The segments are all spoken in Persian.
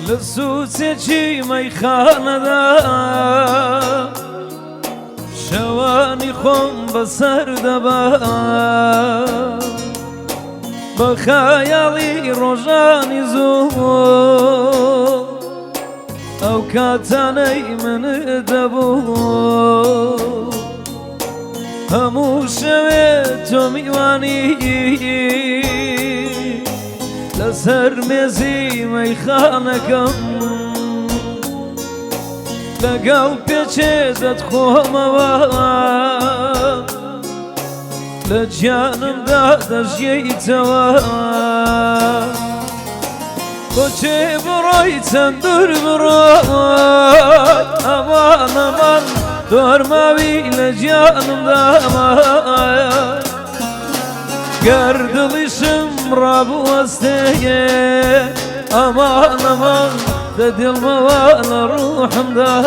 لسوسي چی میخانه دا شوانی خون بسر دبا بخیالی روزانی زو او کاتانی من دبو همو شوی تو میوانی لسر مزی میخانکم لگل پیچه داد خوموا لجانم دادش ییتوا بچه برای تندر برای امان امان دورماوی لجانم دامای گردلشم رابو استیه امان امان ده دل موال روحم دا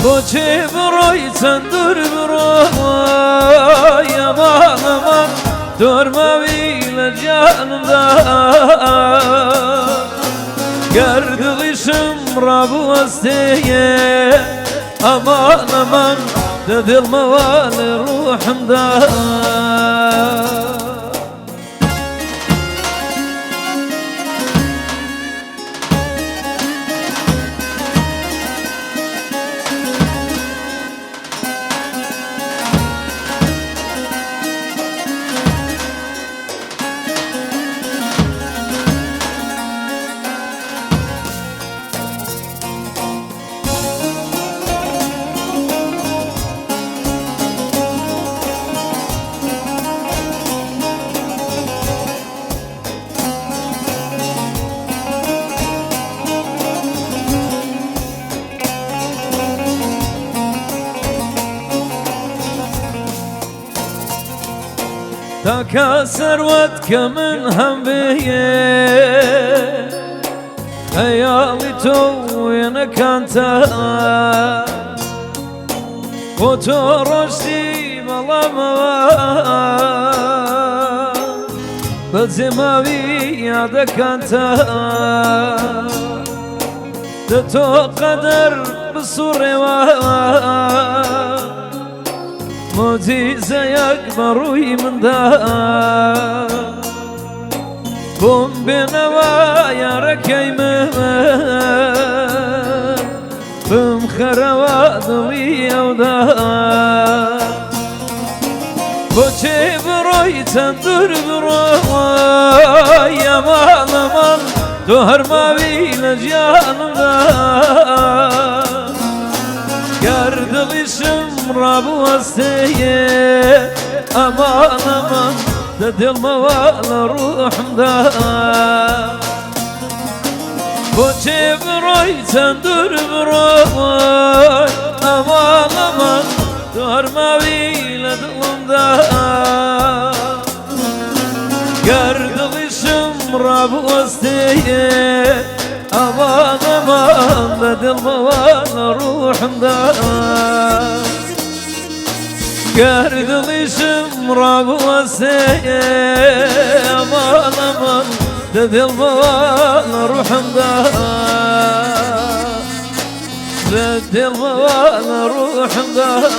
بچه برای تندر برای امان امان دورماوی لجانم دا گردلشم رابو استیه امان امان ده دل موال روحم دا تاكا ثروتك من هم بيه خيالي توينك انت وتو رشدي مظلمة بزماوي يدك انت تتو قدر بالصور معجزة يكبروي من دا بوم بنوايا ركيمة بوم خروات ويودا بوچه بروي تندر بروي امان امان تو هرماوي لجانم دا گردلشم رابو استیه امان امان ده دل موال روحم دا بچه بروی تندر بروی امان امان دار ماوی لدلم دا گردلشم رابو استیه امان امان ده دل موال روحم دا گردلشم رابو استیه امان امان ده دل موال روحم دا ده دل موال روحم دا